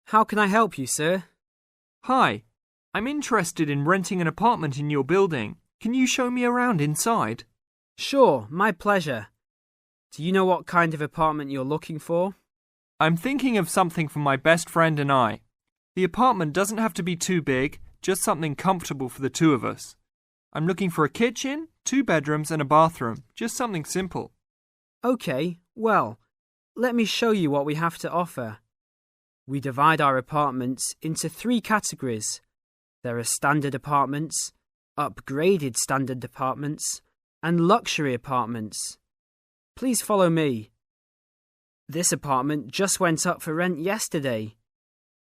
How can I help you, sir? Hi, I'm interested in renting an apartment in your building. Can you show me around inside? Sure, my pleasure. Do you know what kind of apartment you're looking for? I'm thinking of something for my best friend and I. The apartment doesn't have to be too big, just something comfortable for the two of us. I'm looking for a kitchen, 2 bedrooms and a bathroom, just something simple. Okay, well, let me show you what we have to offer. We divide our apartments into 3 categories. There are standard apartments, upgraded standard apartments, and luxury apartments. Please follow me. This apartment just went up for rent yesterday.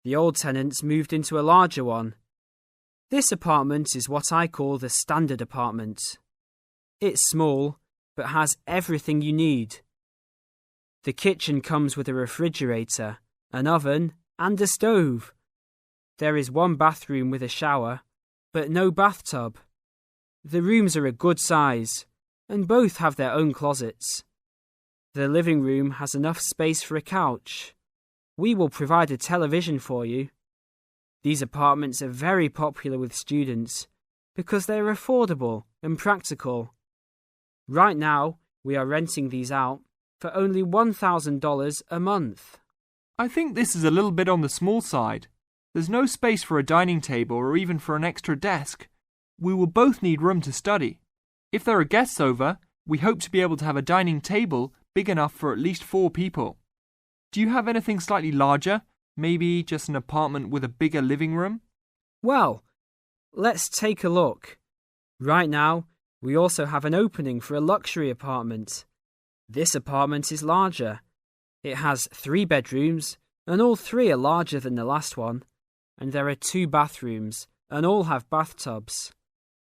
The old tenants moved into a larger one. This apartment is what I call the standard apartment. It's small, but has everything you need. The kitchen comes with a refrigerator, an oven, and a stove. There is 1 bathroom with a shower, but no bathtub. The rooms are a good size, and both have their own closets. The living room has enough space for a couch. We will provide a television for you. These apartments are very popular with students because they are affordable and practical. Right now, we are renting these out for only $1,000 a month. I think this is a little bit on the small side. There's no space for a dining table or even for an extra desk. We will both need room to study. If there are guests over, we hope to be able to have a dining table big enough for at least 4 people. Do you have anything slightly larger? Maybe just an apartment with a bigger living room? Well, let's take a look. Right now, we also have an opening for a luxury apartment. This apartment is larger. It has 3 bedrooms, and all 3 are larger than the last one, and there are 2 bathrooms, and all have bathtubs.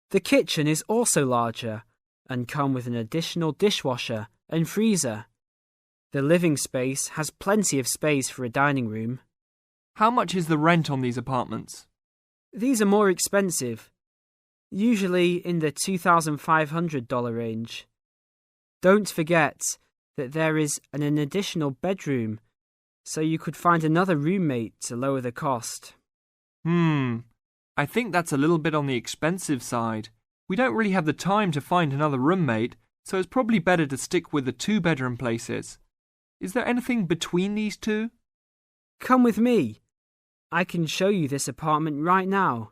The kitchen is also larger, and come with an additional dishwasher and freezer. The living space has plenty of space for a dining room. How much is the rent on these apartments? These are more expensive, usually in the $2,500 range. Don't forget that there is an additional bedroom, so you could find another roommate to lower the cost. I think that's a little bit on the expensive side. We don't really have the time to find another roommate, so it's probably better to stick with the 2-bedroom places. Is there anything between these 2? Come with me. I can show you this apartment right now.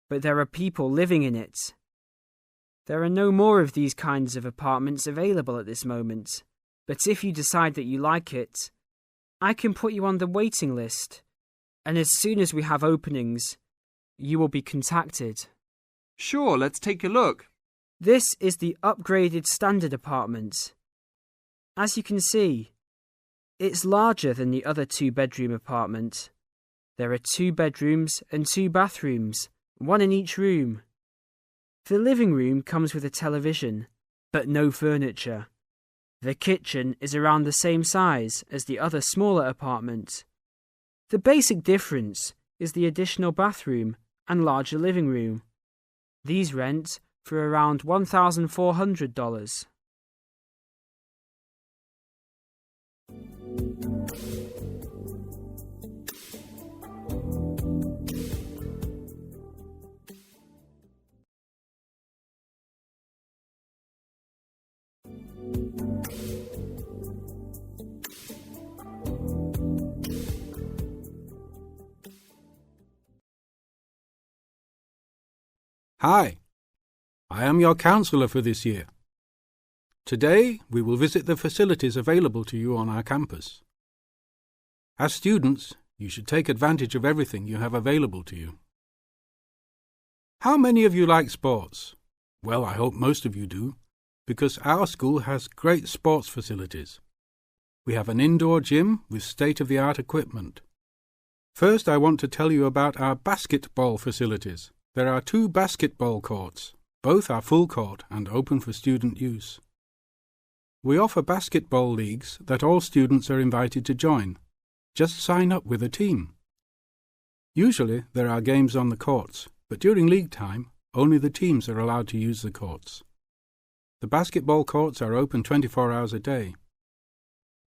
But there are people living in it. There are no more of these kinds of apartments available at this moment. But if you decide that you like it, I can put you on the waiting list. And as soon as we have openings, you will be contacted. Sure, let's take a look. This is the upgraded standard apartment. As you can see, it's larger than the other 2-bedroom apartment. There are 2 bedrooms and 2 bathrooms, 1 in each room. The living room comes with a television, but no furniture. The kitchen is around the same size as the other smaller apartment. The basic difference is the additional bathroom and larger living room. These rent for around $1,400. Hi, I am your counsellor for this year. Today, we will visit the facilities available to you on our campus. As students, you should take advantage of everything you have available to you. How many of you like sports? Well, I hope most of you do, because our school has great sports facilities. We have an indoor gym with state-of-the-art equipment. First, I want to tell you about our basketball facilities. There are 2 basketball courts. Both are full court and open for student use. We offer basketball leagues that all students are invited to join. Just sign up with a team. Usually there are games on the courts, but during league time, only the teams are allowed to use the courts. The basketball courts are open 24 hours a day.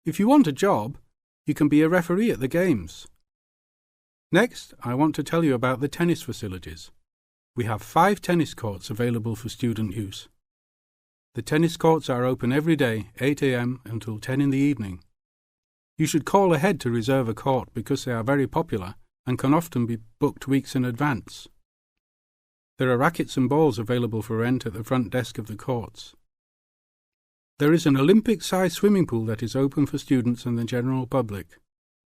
If you want a job, you can be a referee at the games. Next, I want to tell you about the tennis facilities. We have 5 tennis courts available for student use. The tennis courts are open every day, 8 a.m. until 10 in the evening. You should call ahead to reserve a court because they are very popular and can often be booked weeks in advance. There are rackets and balls available for rent at the front desk of the courts. There is an Olympic-sized swimming pool that is open for students and the general public.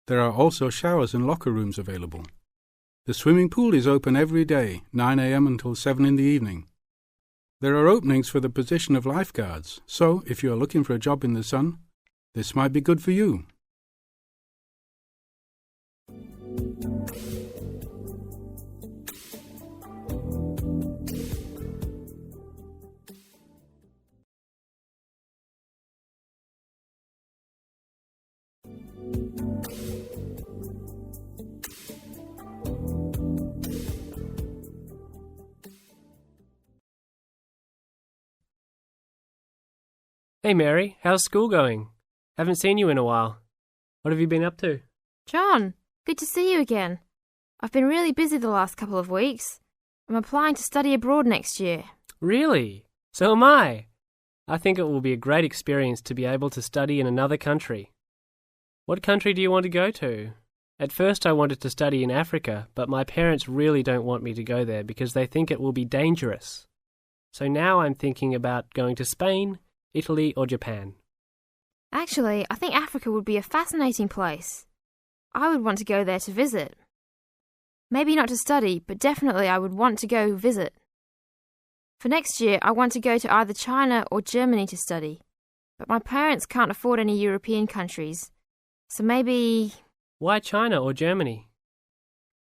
There are also showers and locker rooms available. The swimming pool is open every day, 9 a.m. until 7 in the evening. There are openings for the position of lifeguards, so if you are looking for a job in the sun, this might be good for you. Hey Mary, how's school going? Haven't seen you in a while. What have you been up to? John, good to see you again. I've been really busy the last couple of weeks. I'm applying to study abroad next year. Really? So am I. I think it will be a great experience to be able to study in another country. What country do you want to go to? At first I wanted to study in Africa, but my parents really don't want me to go there because they think it will be dangerous. So now I'm thinking about going to Spain, Italy or Japan. Actually, I think Africa would be a fascinating place. I would want to go there to visit. Maybe not to study, but definitely I would want to go visit. For next year, I want to go to either China or Germany to study, but my parents can't afford any European countries, so maybe... Why China or Germany?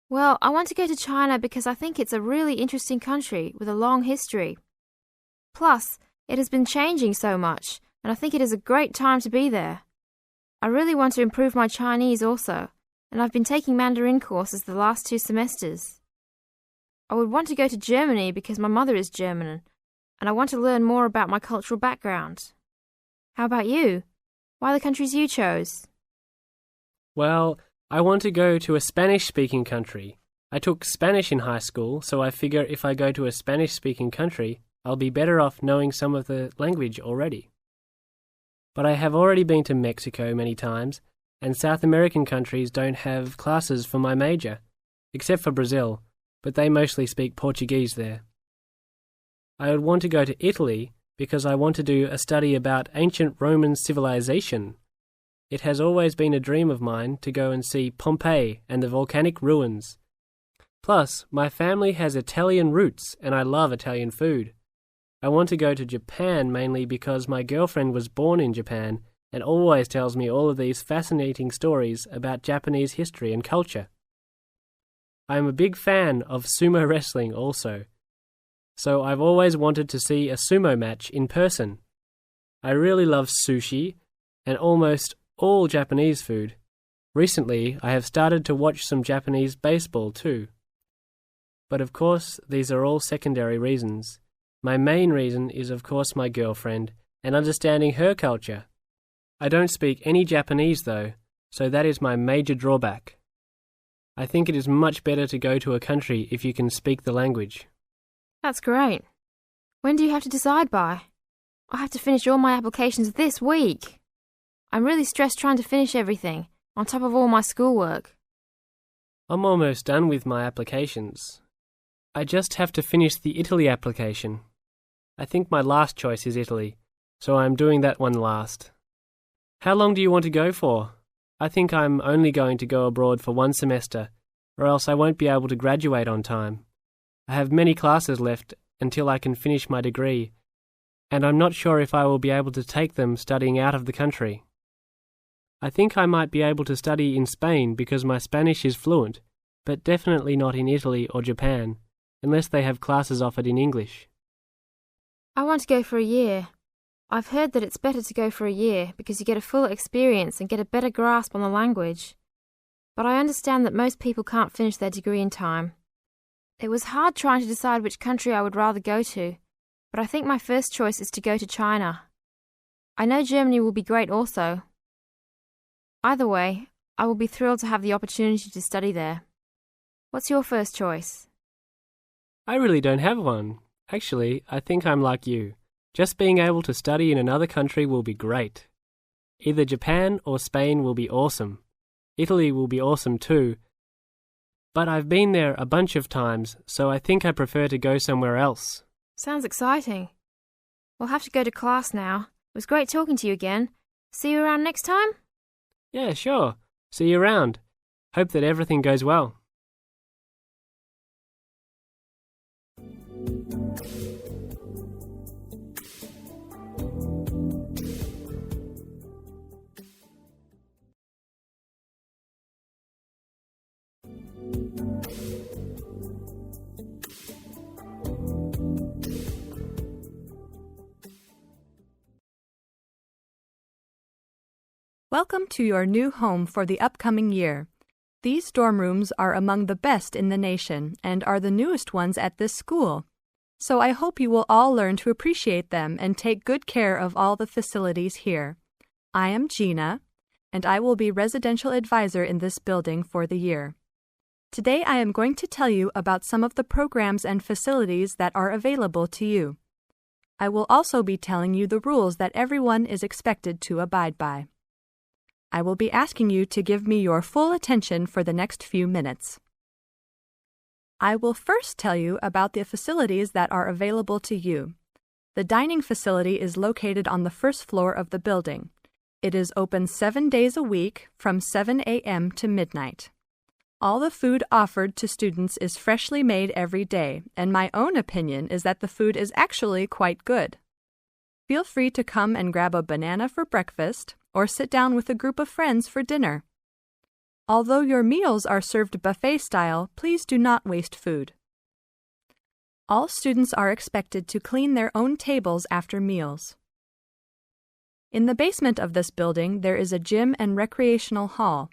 Well, I want to go to China because I think it's a really interesting country with a long history. Plus, it has been changing so much, and I think it is a great time to be there. I really want to improve my Chinese also, and I've been taking Mandarin courses the last 2 semesters. I would want to go to Germany because my mother is German, and I want to learn more about my cultural background. How about you? Why the countries you chose? Well, I want to go to a Spanish-speaking country. I took Spanish in high school, so I figure if I go to a Spanish-speaking country, I'll be better off knowing some of the language already. But I have already been to Mexico many times, and South American countries don't have classes for my major, except for Brazil, but they mostly speak Portuguese there. I would want to go to Italy because I want to do a study about ancient Roman civilization. It has always been a dream of mine to go and see Pompeii and the volcanic ruins. Plus, my family has Italian roots and I love Italian food. I want to go to Japan mainly because my girlfriend was born in Japan and always tells me all of these fascinating stories about Japanese history and culture. I am a big fan of sumo wrestling also, so I've always wanted to see a sumo match in person. I really love sushi and almost all Japanese food. Recently, I have started to watch some Japanese baseball too. But of course, these are all secondary reasons. My main reason is of course my girlfriend and understanding her culture. I don't speak any Japanese though, so that is my major drawback. I think it is much better to go to a country if you can speak the language. That's great. When do you have to decide by? I have to finish all my applications this week. I'm really stressed trying to finish everything, on top of all my schoolwork. I'm almost done with my applications. I just have to finish the Italy application. I think my last choice is Italy, so I'm doing that one last. How long do you want to go for? I think I'm only going to go abroad for 1 semester, or else I won't be able to graduate on time. I have many classes left until I can finish my degree, and I'm not sure if I will be able to take them studying out of the country. I think I might be able to study in Spain because my Spanish is fluent, but definitely not in Italy or Japan, unless they have classes offered in English. I want to go for a year. I've heard that it's better to go for a year because you get a full experience and get a better grasp on the language. But I understand that most people can't finish their degree in time. It was hard trying to decide which country I would rather go to, but I think my first choice is to go to China. I know Germany will be great also. Either way, I will be thrilled to have the opportunity to study there. What's your first choice? I really don't have one. Actually, I think I'm like you. Just being able to study in another country will be great. Either Japan or Spain will be awesome. Italy will be awesome too. But I've been there a bunch of times, so I think I prefer to go somewhere else. Sounds exciting. We'll have to go to class now. It was great talking to you again. See you around next time? Yeah, sure. See you around. Hope that everything goes well. Welcome to your new home for the upcoming year. These dorm rooms are among the best in the nation and are the newest ones at this school. So I hope you will all learn to appreciate them and take good care of all the facilities here. I am Gina, and I will be residential advisor in this building for the year. Today I am going to tell you about some of the programs and facilities that are available to you. I will also be telling you the rules that everyone is expected to abide by. I will be asking you to give me your full attention for the next few minutes. I will first tell you about the facilities that are available to you. The dining facility is located on the first floor of the building. It is open 7 days a week from 7 a.m. to midnight. All the food offered to students is freshly made every day, and my own opinion is that the food is actually quite good. Feel free to come and grab a banana for breakfast, or sit down with a group of friends for dinner. Although your meals are served buffet style, please do not waste food. All students are expected to clean their own tables after meals. In the basement of this building, there is a gym and recreational hall.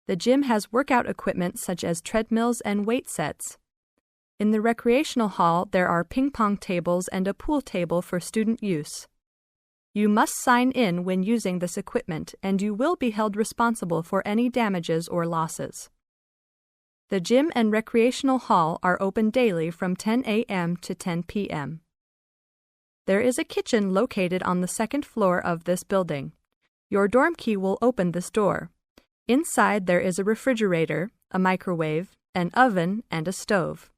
The gym has workout equipment such as treadmills and weight sets. In the recreational hall, there are ping pong tables and a pool table for student use. You must sign in when using this equipment, and you will be held responsible for any damages or losses. The gym and recreational hall are open daily from 10 a.m. to 10 p.m. There is a kitchen located on the second floor of this building. Your dorm key will open this door. Inside there is a refrigerator, a microwave, an oven, and a stove.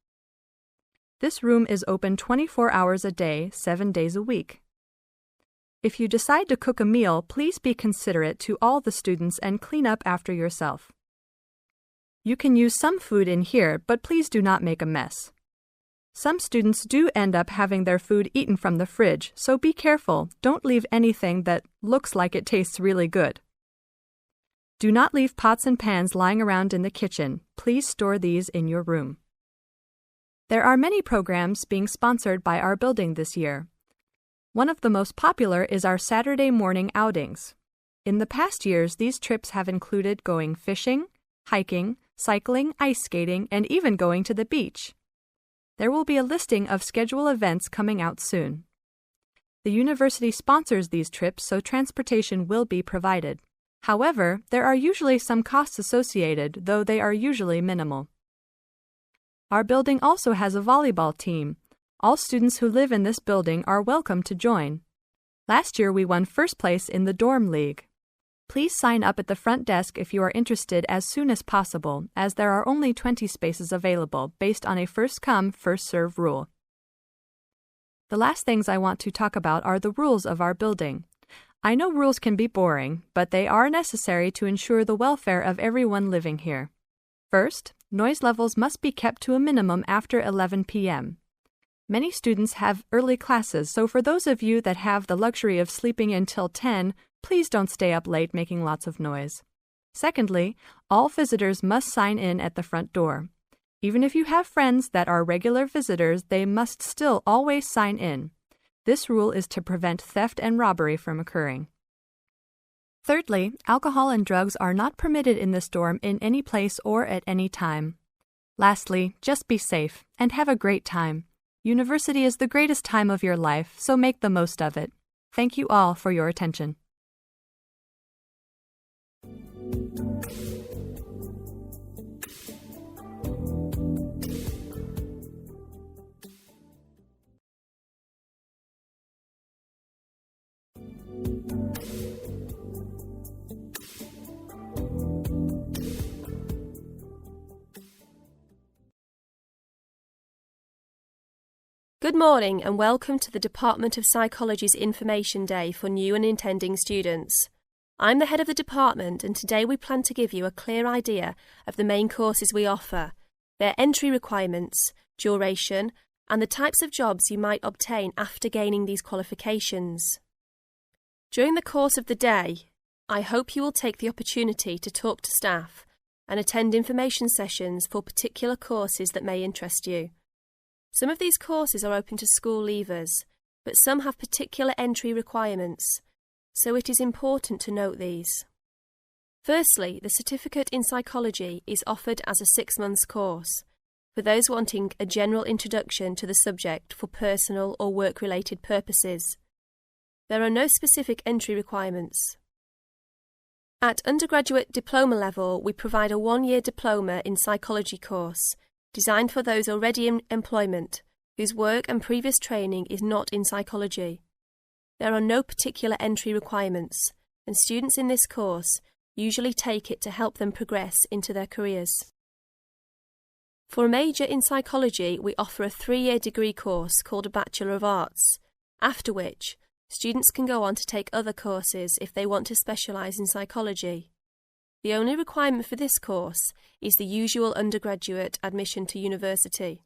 This room is open 24 hours a day, 7 days a week. If you decide to cook a meal, please be considerate to all the students and clean up after yourself. You can use some food in here, but please do not make a mess. Some students do end up having their food eaten from the fridge, so be careful. Don't leave anything that looks like it tastes really good. Do not leave pots and pans lying around in the kitchen. Please store these in your room. There are many programs being sponsored by our building this year. One of the most popular is our Saturday morning outings. In the past years, these trips have included going fishing, hiking, cycling, ice skating, and even going to the beach. There will be a listing of scheduled events coming out soon. The university sponsors these trips, so transportation will be provided. However, there are usually some costs associated, though they are usually minimal. Our building also has a volleyball team. All students who live in this building are welcome to join. Last year we won first place in the dorm league. Please sign up at the front desk if you are interested as soon as possible, as there are only 20 spaces available based on a first-come, first-served rule. The last things I want to talk about are the rules of our building. I know rules can be boring, but they are necessary to ensure the welfare of everyone living here. First, noise levels must be kept to a minimum after 11 p.m. Many students have early classes, so for those of you that have the luxury of sleeping until 10, please don't stay up late making lots of noise. Secondly, all visitors must sign in at the front door. Even if you have friends that are regular visitors, they must still always sign in. This rule is to prevent theft and robbery from occurring. Thirdly, alcohol and drugs are not permitted in this dorm in any place or at any time. Lastly, just be safe and have a great time. University is the greatest time of your life, so make the most of it. Thank you all for your attention. Good morning and welcome to the Department of Psychology's Information Day for new and intending students. I'm the head of the department and today we plan to give you a clear idea of the main courses we offer, their entry requirements, duration, and the types of jobs you might obtain after gaining these qualifications. During the course of the day, I hope you will take the opportunity to talk to staff and attend information sessions for particular courses that may interest you. Some of these courses are open to school leavers, but some have particular entry requirements, so it is important to note these. Firstly, the Certificate in Psychology is offered as a 6-month course for those wanting a general introduction to the subject for personal or work-related purposes. There are no specific entry requirements. At undergraduate diploma level, we provide a 1-year diploma in psychology course, designed for those already in employment, whose work and previous training is not in psychology. There are no particular entry requirements, and students in this course usually take it to help them progress into their careers. For a major in psychology, we offer a 3-year degree course called a Bachelor of Arts, after which students can go on to take other courses if they want to specialise in psychology. The only requirement for this course is the usual undergraduate admission to university.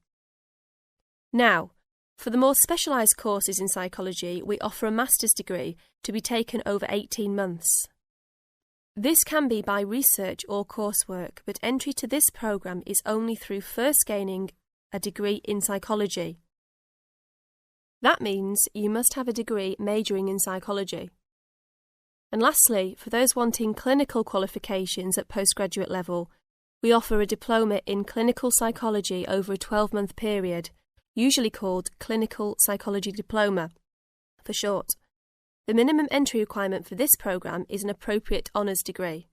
Now, for the more specialised courses in psychology, we offer a master's degree to be taken over 18 months. This can be by research or coursework, but entry to this programme is only through first gaining a degree in psychology. That means you must have a degree majoring in psychology. And lastly, for those wanting clinical qualifications at postgraduate level, we offer a diploma in clinical psychology over a 12-month period, usually called Clinical Psychology Diploma, for short. The minimum entry requirement for this programme is an appropriate honours degree.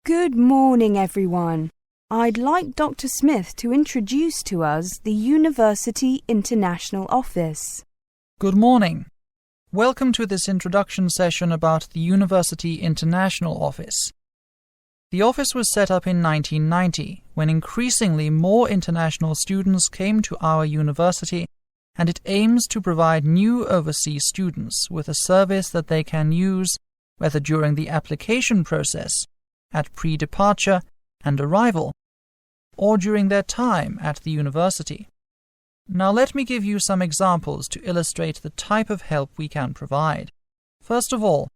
Good morning, everyone. I'd like Dr. Smith to introduce to us the University International Office. Good morning. Welcome to this introduction session about the University International Office. The office was set up in 1990, when increasingly more international students came to our university, and it aims to provide new overseas students with a service that they can use whether during the application process, at pre-departure and arrival, or during their time at the university. Now let me give you some examples to illustrate the type of help we can provide. First of all,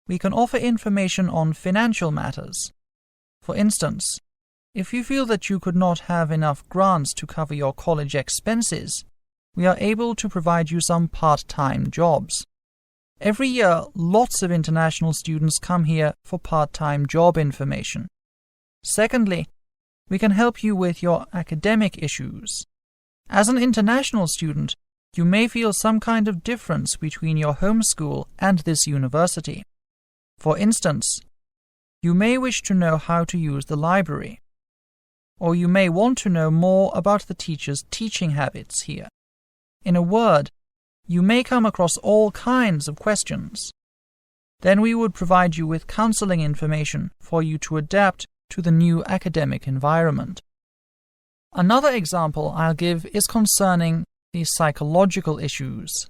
we can offer information on financial matters. For instance, if you feel that you could not have enough grants to cover your college expenses, we are able to provide you some part-time jobs. Every year, lots of international students come here for part-time job information. Secondly, we can help you with your academic issues. As an international student, you may feel some kind of difference between your home school and this university. For instance, you may wish to know how to use the library, or you may want to know more about the teachers' teaching habits here. In a word, you may come across all kinds of questions. Then we would provide you with counseling information for you to adapt to the new academic environment. Another example I'll give is concerning the psychological issues.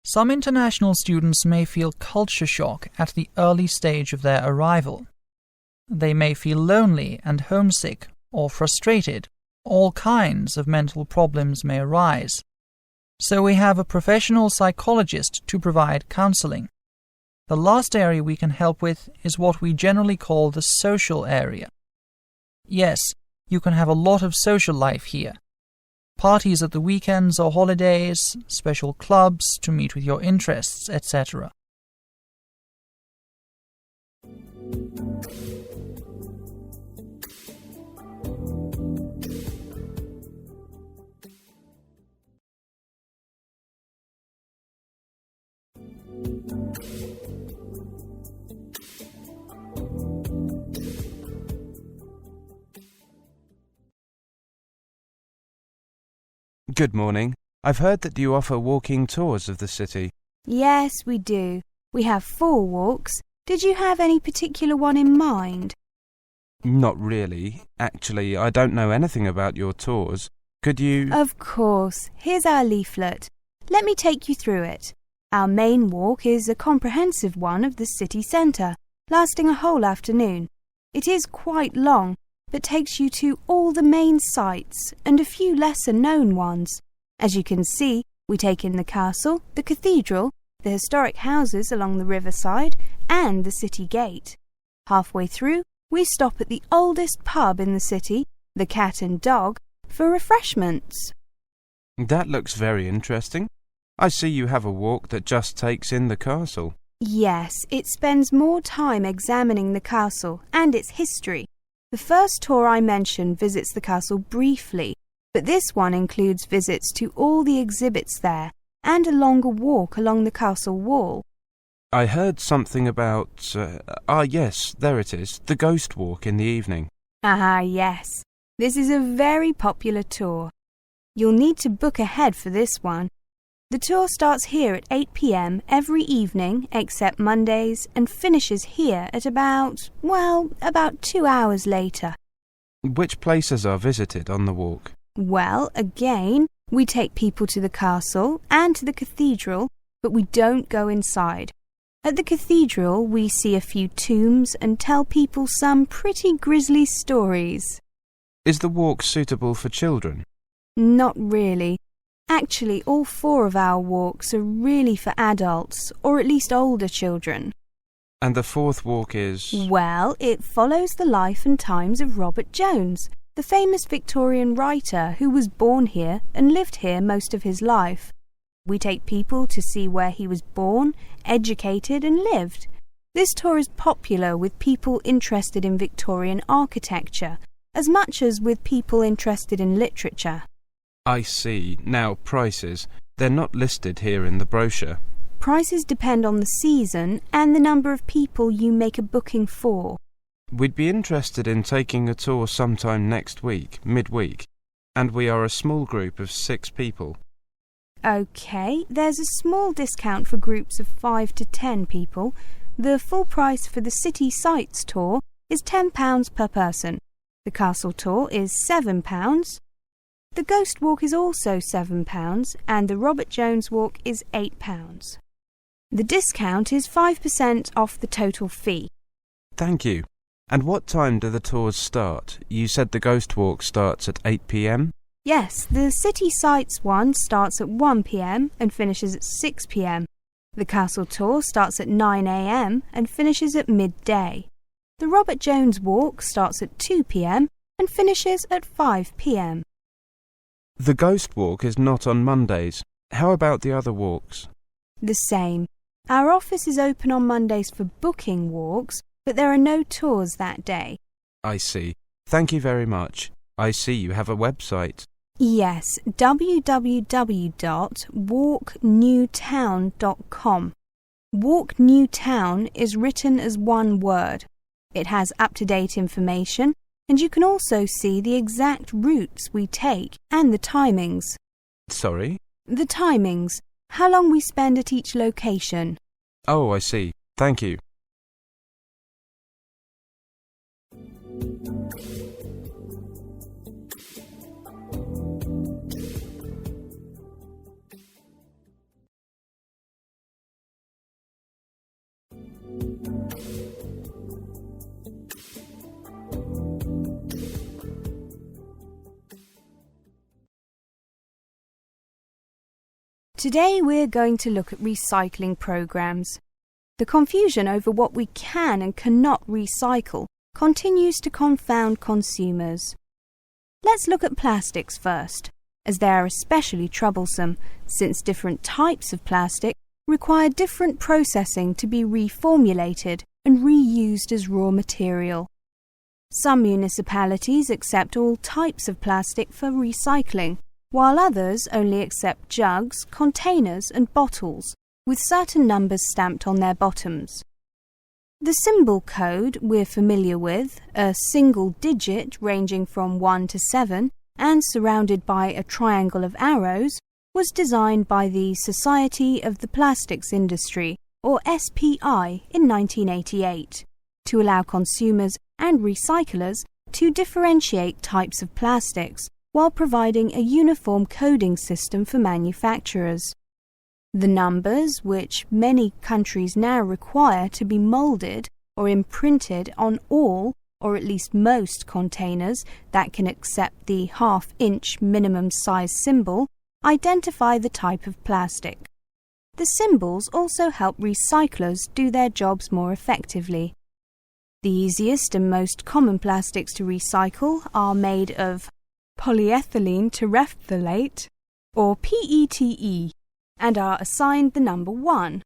Some international students may feel culture shock at the early stage of their arrival. They may feel lonely and homesick or frustrated. All kinds of mental problems may arise. So we have a professional psychologist to provide counseling. The last area we can help with is what we generally call the social area. Yes, you can have a lot of social life here. Parties at the weekends or holidays, special clubs to meet with your interests, etc. Good morning. I've heard that you offer walking tours of the city. Yes, we do. We have 4 walks. Did you have any particular one in mind? Not really. Actually, I don't know anything about your tours. Could you... Of course. Here's our leaflet. Let me take you through it. Our main walk is a comprehensive one of the city centre, lasting a whole afternoon. It is quite long, but takes you to all the main sites and a few lesser-known ones. As you can see, we take in the castle, the cathedral, the historic houses along the riverside, and the city gate. Halfway through, we stop at the oldest pub in the city, the Cat and Dog, for refreshments. That looks very interesting. I see you have a walk that just takes in the castle. Yes, it spends more time examining the castle and its history. The first tour I mentioned visits the castle briefly, but this one includes visits to all the exhibits there and a longer walk along the castle wall. I heard something about... yes, there it is, the ghost walk in the evening. Ah, yes. This is a very popular tour. You'll need to book ahead for this one. The tour starts here at 8 p.m. every evening except Mondays and finishes here at about 2 hours later. Which places are visited on the walk? Well, again, we take people to the castle and to the cathedral, but we don't go inside. At the cathedral, we see a few tombs and tell people some pretty grisly stories. Is the walk suitable for children? Not really. Actually, all 4 of our walks are really for adults, or at least older children. And the 4th walk is... Well, it follows the life and times of Robert Jones, the famous Victorian writer who was born here and lived here most of his life. We take people to see where he was born, educated and lived. This tour is popular with people interested in Victorian architecture, as much as with people interested in literature. I see. Now, prices. They're not listed here in the brochure. Prices depend on the season and the number of people you make a booking for. We'd be interested in taking a tour sometime next week, midweek, and we are a small group of 6 people. OK, there's a small discount for groups of 5 to 10 people. The full price for the City Sights tour is £10 per person. The castle tour is £7. The Ghost Walk is also £7 and the Robert Jones Walk is £8. The discount is 5% off the total fee. Thank you. And what time do the tours start? You said the Ghost Walk starts at 8 p.m? Yes, the City Sights one starts at 1 p.m. and finishes at 6 p.m. The Castle Tour starts at 9 a.m. and finishes at midday. The Robert Jones Walk starts at 2 p.m. and finishes at 5 p.m. The Ghost Walk is not on Mondays. How about the other walks? The same. Our office is open on Mondays for booking walks, but there are no tours that day. I see. Thank you very much. I see you have a website. Yes, www.walknewtown.com. Walk New Town is written as one word. It has up-to-date information, and you can also see the exact routes we take and the timings. Sorry? The timings. How long we spend at each location. Oh, I see. Thank you. Today we're going to look at recycling programs. The confusion over what we can and cannot recycle continues to confound consumers. Let's look at plastics first, as they are especially troublesome since different types of plastic require different processing to be reformulated and reused as raw material. Some municipalities accept all types of plastic for recycling, while others only accept jugs, containers and bottles, with certain numbers stamped on their bottoms. The symbol code we're familiar with, a single digit ranging from 1 to 7 and surrounded by a triangle of arrows, was designed by the Society of the Plastics Industry, or SPI, in 1988, to allow consumers and recyclers to differentiate types of plastics while providing a uniform coding system for manufacturers. The numbers, which many countries now require to be moulded or imprinted on all or at least most containers that can accept the half-inch minimum size symbol, identify the type of plastic. The symbols also help recyclers do their jobs more effectively. The easiest and most common plastics to recycle are made of polyethylene terephthalate, or PETE, and are assigned the number 1.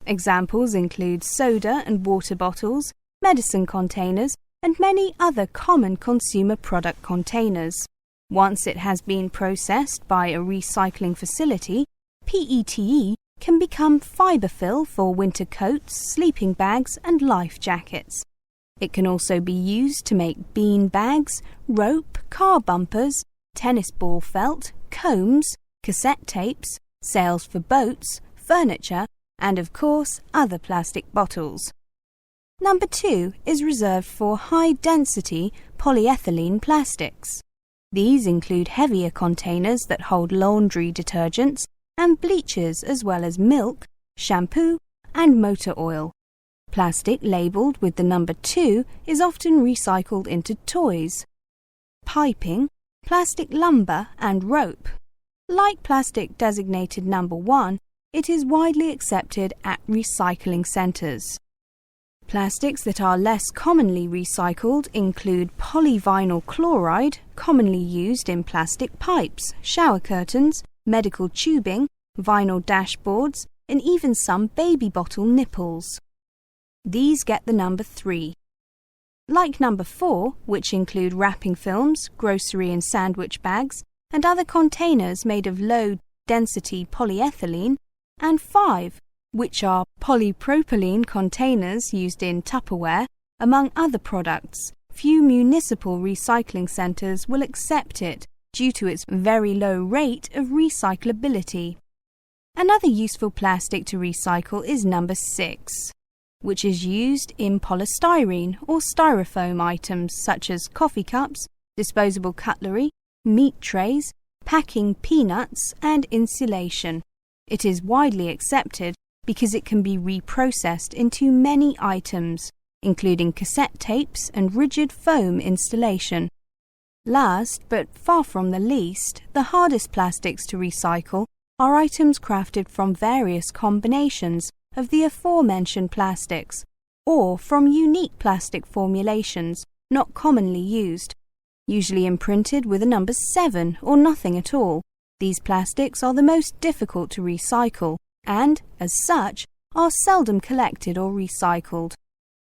Examples include soda and water bottles, medicine containers, and many other common consumer product containers. Once it has been processed by a recycling facility, PETE can become fiberfill for winter coats, sleeping bags, and life jackets. It can also be used to make bean bags, rope, car bumpers, tennis ball felt, combs, cassette tapes, sails for boats, furniture, and of course other plastic bottles. Number 2 is reserved for high-density polyethylene plastics. These include heavier containers that hold laundry detergents and bleaches as well as milk, shampoo, and motor oil. Plastic labelled with the number 2 is often recycled into toys, piping, plastic lumber, and rope. Like plastic designated number 1, it is widely accepted at recycling centres. Plastics that are less commonly recycled include polyvinyl chloride, commonly used in plastic pipes, shower curtains, medical tubing, vinyl dashboards, and even some baby bottle nipples. These get the number 3. Like number 4, which include wrapping films, grocery and sandwich bags, and other containers made of low-density polyethylene, and 5, which are polypropylene containers used in Tupperware, among other products, few municipal recycling centres will accept it due to its very low rate of recyclability. Another useful plastic to recycle is number 6, which is used in polystyrene or styrofoam items such as coffee cups, disposable cutlery, meat trays, packing peanuts, and insulation. It is widely accepted because it can be reprocessed into many items, including cassette tapes and rigid foam installation. Last, but far from the least, the hardest plastics to recycle are items crafted from various combinations of the aforementioned plastics, or from unique plastic formulations not commonly used, usually imprinted with a number 7 or nothing at all. These plastics are the most difficult to recycle and, as such, are seldom collected or recycled.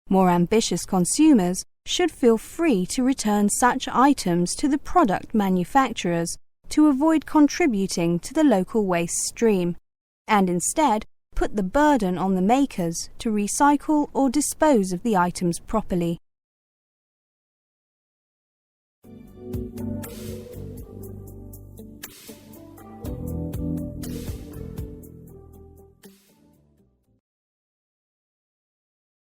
More ambitious consumers should feel free to return such items to the product manufacturers to avoid contributing to the local waste stream, and instead put the burden on the makers to recycle or dispose of the items properly.